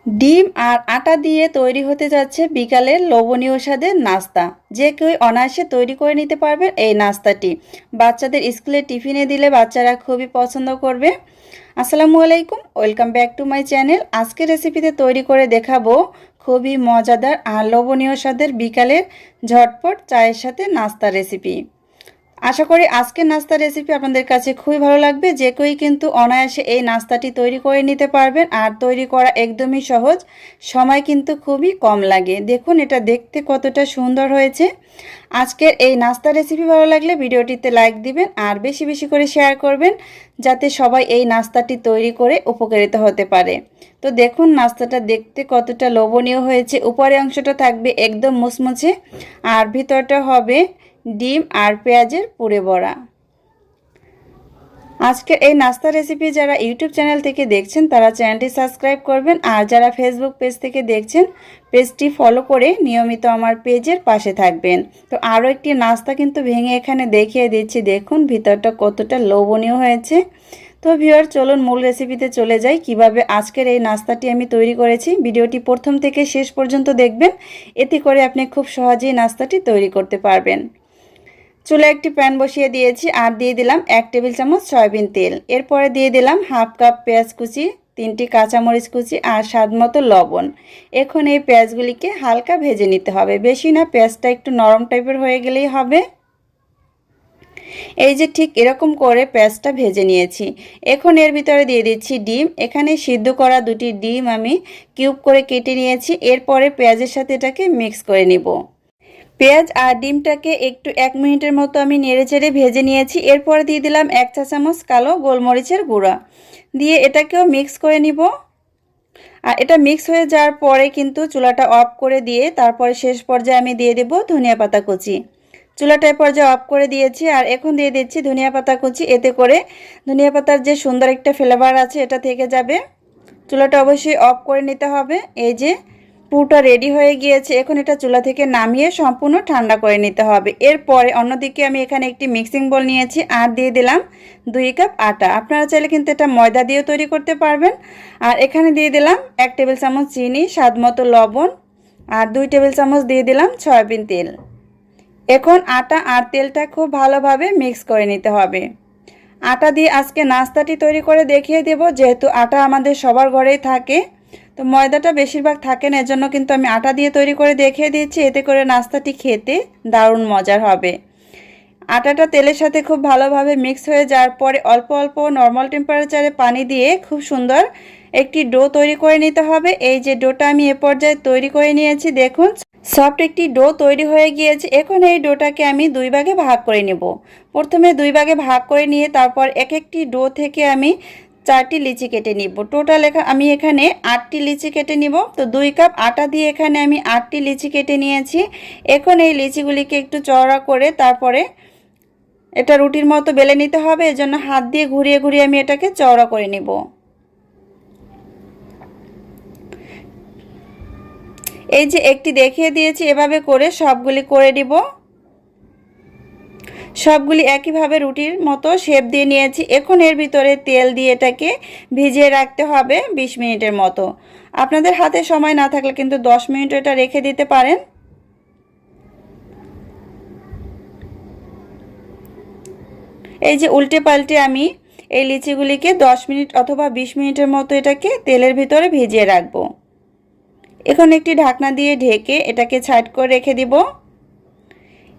ডিম আর আটা দিয়ে তৈরি হতে যাচ্ছে বিকালের লোভনীয় স্বাদের নাস্তা। যে কেউ অনায়াসে তৈরি করে নিতে পারবে এই নাস্তাটি। বাচ্চাদের স্কুলে টিফিনে দিলে বাচ্চারা খুবই পছন্দ করবে। আসসালামু আলাইকুম, welcome back to my channel. আজকের রেসিপিতে তৈরি করে দেখাবো খুবই মজাদার আর লোভনীয় স্বাদের বিকালের ঝটপট চায়ের সাথে নাস্তা রেসিপি। আশা করি আজকের নাস্তা রেসিপি আপনাদের কাছে খুবই ভালো লাগবে। যে কেউই কিন্তু অনায়াসে এই নাস্তাটি তৈরি করে নিতে পারবেন আর তৈরি করা একদমই সহজ, সময় কিন্তু খুবই কম লাগে। দেখুন এটা দেখতে কতটা সুন্দর হয়েছে। আজকের এই নাস্তা রেসিপি ভালো লাগলে ভিডিওটিতে লাইক দিবেন আর বেশি বেশি করে শেয়ার করবেন, যাতে সবাই এই নাস্তাটি তৈরি করে উপকারিত হতে পারে। তো দেখুন নাস্তাটা দেখতে কতটা লোভনীয় হয়েছে। উপরের অংশটা থাকবে একদম মুচমুচে আর ভিতরটা হবে ডিম আর পেঁয়াজের পুরে ভরা। আজকের এই নাস্তা রেসিপি যারা ইউটিউব চ্যানেল থেকে দেখছেন তারা চ্যানেলটি সাবস্ক্রাইব করবেন, আর যারা ফেসবুক পেজ থেকে দেখছেন পেজটি ফলো করে নিয়মিত আমার পেজের পাশে থাকবেন। তো আরও একটি নাস্তা কিন্তু ভেঙে এখানে দেখিয়ে দিচ্ছি। দেখুন ভিতরটা কতটা লোভনীয় হয়েছে। তো ভিউয়ার চলুন মূল রেসিপিতে চলে যাই। কিভাবে আজকের এই নাস্তাটি আমি তৈরি করেছি ভিডিওটি প্রথম থেকে শেষ পর্যন্ত দেখবেন, এতে করে আপনি খুব সহজেই নাস্তাটি তৈরি করতে পারবেন। চুলায় একটি প্যান বসিয়ে দিয়েছি আর দিয়ে দিলাম 1 টেবিল চামচ সয়াবিন তেল। এরপরে দিয়ে দিলাম হাফ কাপ পেঁয়াজ কুচি, 3টি কাঁচামরিচ কুচি আর স্বাদমতো লবণ। এখন এই পেঁয়াজগুলিকে হালকা ভেজে নিতে হবে, বেশি না, পেঁয়াজটা একটু নরম টাইপের হয়ে গেলেই হবে। এই যে ঠিক এরকম করে পেঁয়াজটা ভেজে নিয়েছি। এখন এর ভিতরে দিয়ে দিচ্ছি ডিম। এখানে সিদ্ধ করা 2টি ডিম আমি কিউব করে কেটে নিয়েছি। এরপরে পেঁয়াজের সাথে এটাকে মিক্স করে নিব। পেঁয়াজ আর ডিমটাকে একটু 1 মিনিটের মতো আমি নেড়েচেড়ে ভেজে নিয়েছি। এরপরে দিয়ে দিলাম 1 চা চামচ কালো গোলমরিচের গুঁড়া, দিয়ে এটাকেও মিক্স করে নিব। আর এটা মিক্স হয়ে যাওয়ার পরে কিন্তু চুলাটা অফ করে দিয়ে তারপরে শেষ পর্যায়ে আমি দিয়ে দেব ধনিয়া পাতা কুচি। চুলাটা পর্যায়ে অফ করে দিয়েছি আর এখন দিয়ে দিচ্ছি ধনিয়া পাতা কুচি। এতে করে ধনিয়া পাতার যে সুন্দর একটা ফ্লেভার আছে এটা থেকে যাবে। চুলাটা অবশ্যই অফ করে নিতে হবে। এই যে পুরোটা রেডি হয়ে গিয়েছে। এখন এটা চুলা থেকে নামিয়ে সম্পূর্ণ ঠান্ডা করে নিতে হবে। এরপরে অন্যদিকে আমি এখানে একটি মিক্সিং বোল নিয়েছি আর দিয়ে দিলাম 2 কাপ আটা। আপনারা চাইলে কিন্তু এটা ময়দা দিয়েও তৈরি করতে পারবেন। আর এখানে দিয়ে দিলাম 1 টেবিল চামচ চিনি, স্বাদমতো লবণ আর 2 টেবিল চামচ দিয়ে দিলাম সয়াবিন তেল। এখন আটা আর তেলটা খুব ভালোভাবে মিক্স করে নিতে হবে। আটা দিয়ে আজকে নাস্তাটি তৈরি করে দেখিয়ে দেব, যেহেতু আটা আমাদের সবার ঘরেই থাকে। তো ময়দাটা বেশিরভাগ থাকে না, এজন্য কিন্তু আমি আটা দিয়ে তৈরি করে দেখিয়ে দিচ্ছি। এতে করে নাস্তাটি খেতে দারুণ মজার হবে। আটাটা তেলের সাথে খুব ভালোভাবে মিক্স হয়ে যাওয়ার পরে অল্প অল্প নর্মাল টেম্পারেচারে পানি দিয়ে খুব সুন্দর একটি ডো তৈরি করে নিতে হবে। এই যে ডোটা আমি এ পর্যায়ে তৈরি করে নিয়েছি, দেখুন সফট একটি ডো তৈরি হয়ে গিয়েছে। এখন এই ডোটাকে আমি 2 ভাগে ভাগ করে নেব। প্রথমে 2 ভাগে ভাগ করে নিয়ে তারপর একটি ডো থেকে আমি 4টি লিচি কেটে নিব। টোটাল আমি এখানে 8টি লিচি কেটে নিব। তো 2 কাপ আটা দিয়ে এখানে আমি 8টি লিচি কেটে নিয়েছি। এখন এই লিচিগুলিকে একটু চওড়া করে তারপরে এটা রুটির মতো বেলে নিতে হবে। এজন্য হাত দিয়ে ঘুরিয়ে ঘুরিয়ে আমি এটাকে চওড়া করে নিব। এই যে একটি দেখিয়ে দিয়েছি, এভাবে করে সবগুলি করে দিব। সবগুলি একইভাবে রুটির মতো শেপ দিয়ে নিয়েছি। এখন এর ভিতরে তেল দিয়ে এটাকে ভিজিয়ে রাখতে হবে 20 মিনিটের মতো। আপনাদের হাতে সময় না থাকলে কিন্তু 10 মিনিট এটা রেখে দিতে পারেন। এই যে উল্টে পাল্টে আমি এই লিচিগুলিকে 10 মিনিট অথবা 20 মিনিটের মতো এটাকে তেলের ভিতরে ভিজিয়ে রাখবো। এখন একটি ঢাকনা দিয়ে ঢেকে এটাকে সাইড করে রেখে দিব।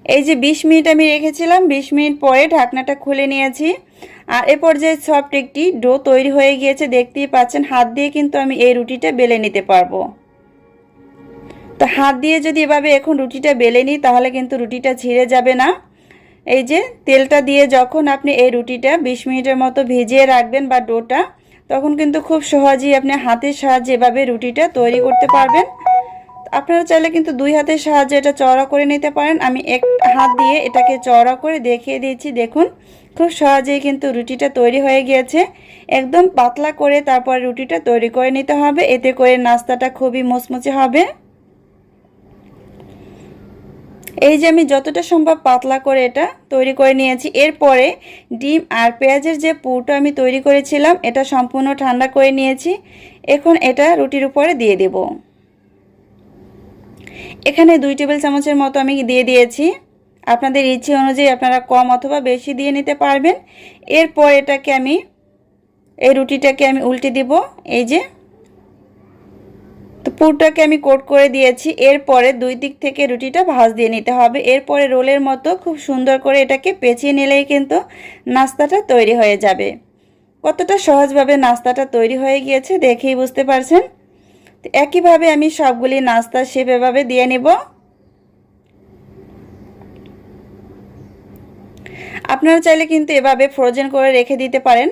এই যে 20 মিনিট আমি রেখেছিলাম, 20 মিনিট পরে ঢাকনাটা খুলে নিয়েছি। আর এ পর্যায়ে সফট একটি ডো তৈরি হয়ে গিয়েছে, দেখতেই পাচ্ছেন। হাত দিয়ে কিন্তু আমি এই রুটিটা বেলে নিতে পারবো। তো হাত দিয়ে যদি এভাবে এখন রুটিটা বেলে নিই তাহলে কিন্তু রুটিটা ছিঁড়ে যাবে না। এই যে তেলটা দিয়ে যখন আপনি এই রুটিটা 20 মিনিটের মতো ভিজিয়ে রাখবেন বা ডোটা, তখন কিন্তু খুব সহজেই আপনি হাতের সাহায্যে এভাবে রুটিটা তৈরি করতে পারবেন। আপনারা চাইলে কিন্তু 2 হাতের সাহায্যে এটা চওড়া করে নিতে পারেন। আমি এক হাত দিয়ে এটাকে চওড়া করে দেখিয়ে দিয়েছি। দেখুন খুব সহজেই কিন্তু রুটিটা তৈরি হয়ে গিয়েছে। একদম পাতলা করে তারপর রুটিটা তৈরি করে নিতে হবে, এতে করে নাস্তাটা খুবই মুচমুচে হবে। এই যে আমি যতটা সম্ভব পাতলা করে এটা তৈরি করে নিয়েছি। এরপরে ডিম আর পেঁয়াজের যে পুরটা আমি তৈরি করেছিলাম এটা সম্পূর্ণ ঠান্ডা করে নিয়েছি। এখন এটা রুটির উপরে দিয়ে দেব। এখানে 2 টেবিল চামচের মতো আমি দিয়ে দিয়েছি। আপনাদের ইচ্ছে অনুযায়ী আপনারা কম অথবা বেশি দিয়ে নিতে পারবেন। এরপর এটাকে আমি এই রুটিটাকে আমি উল্টে দিব। এই যে তো পুরটাকে আমি কোট করে দিয়েছি। এরপরে 2 দিক থেকে রুটিটা ভাঁজ দিয়ে নিতে হবে। এরপরে রোলের মতো খুব সুন্দর করে এটাকে পেঁচিয়ে নিলেই কিন্তু নাস্তাটা তৈরি হয়ে যাবে। কতটা সহজভাবে নাস্তাটা তৈরি হয়ে গিয়েছে দেখেই বুঝতে পারছেন। তো একইভাবে আমি সবগুলি নাস্তা শেপ এভাবে দিয়ে নেব। আপনারা চাইলে কিন্তু এভাবে ফ্রোজেন করে রেখে দিতে পারেন।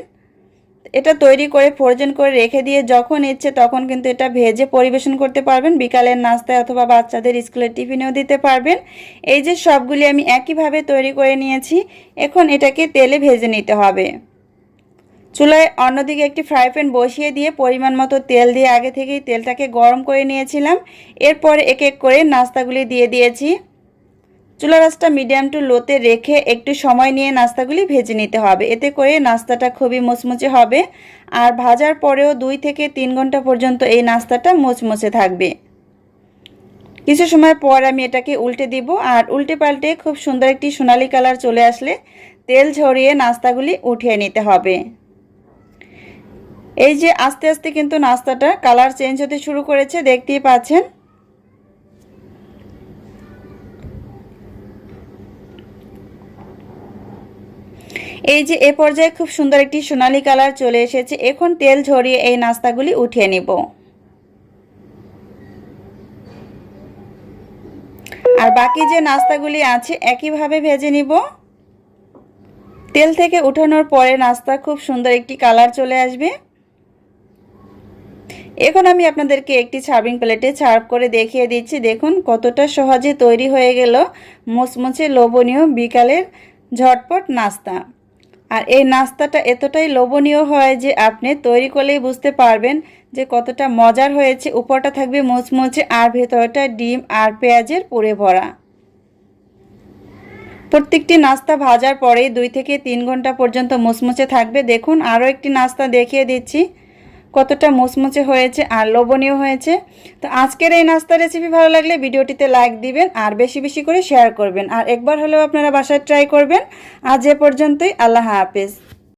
এটা তৈরি করে ফ্রোজেন করে রেখে দিয়ে যখন ইচ্ছে তখন কিন্তু এটা ভেজে পরিবেশন করতে পারবেন। বিকালের নাস্তায় অথবা বাচ্চাদের স্কুলের টিফিনেও দিতে পারবেন। এই যে সবগুলি আমি একইভাবে তৈরি করে নিয়েছি। এখন এটাকে তেলে ভেজে নিতে হবে। চুলায় অন্যদিকে একটি ফ্রাই প্যান বসিয়ে দিয়ে পরিমাণ মতো তেল দিয়ে আগে থেকেই তেলটাকে গরম করে নিয়েছিলাম। এরপরে এক এক করে নাস্তাগুলি দিয়ে দিয়েছি। চুলার আঁচটা মিডিয়াম টু লোতে রেখে একটু সময় নিয়ে নাস্তাগুলি ভেজে নিতে হবে। এতে করে নাস্তাটা খুবই মুচমুচে হবে। আর ভাজার পরেও 2 থেকে 3 ঘন্টা পর্যন্ত এই নাস্তাটা মুচমুচে থাকবে। কিছু সময় পর আমি এটাকে উল্টে দিব। আর উল্টে পাল্টে খুব সুন্দর একটি সোনালী কালার চলে আসলে তেল ঝরিয়ে নাস্তাগুলি উঠিয়ে নিতে হবে। এই যে আস্তে আস্তে কিন্তু নাস্তাটা কালার চেঞ্জ হতে শুরু করেছে, দেখতেই পাচ্ছেন। এই যে এ পর্যায়ে খুব সুন্দর একটি সোনালী কালার চলে এসেছে। এখন তেল ঝরিয়ে এই নাস্তাগুলি উঠিয়ে নিব। আর বাকি যে নাস্তাগুলি আছে একইভাবে ভেজে নিব। তেল থেকে উঠানোর পরে নাস্তা খুব সুন্দর একটি কালার চলে আসবে। এখন আমি আপনাদেরকে একটি সার্ভিং প্লেটে সার্ভ করে দেখিয়ে দিচ্ছি। দেখুন কতটা সহজে তৈরি হয়ে গেল মুচমুচে লোভনীয় বিকালের ঝটপট নাস্তা। আর এই নাস্তাটা এতটাই লোভনীয় হয় যে আপনি তৈরি করলেই বুঝতে পারবেন যে কতটা মজার হয়েছে। উপরটা থাকবে মুচমুচে আর ভেতরটা ডিম আর পেঁয়াজের পুরে ভরা। প্রত্যেকটি নাস্তা ভাজার পরেই 2 থেকে 3 ঘন্টা পর্যন্ত মুচমুচে থাকবে। দেখুন আরও একটি নাস্তা দেখিয়ে দিচ্ছি কতটা মুচমুচে হয়েছে আর লোভনীয় হয়েছে। তো আজকের এই নাস্তা রেসিপি ভালো লাগলে ভিডিওটিতে লাইক দিবেন আর বেশি বেশি করে শেয়ার করবেন। আর একবার হলেও আপনারা বাসায় ট্রাই করবেন। আজ এ পর্যন্তই। আল্লাহ হাফেজ।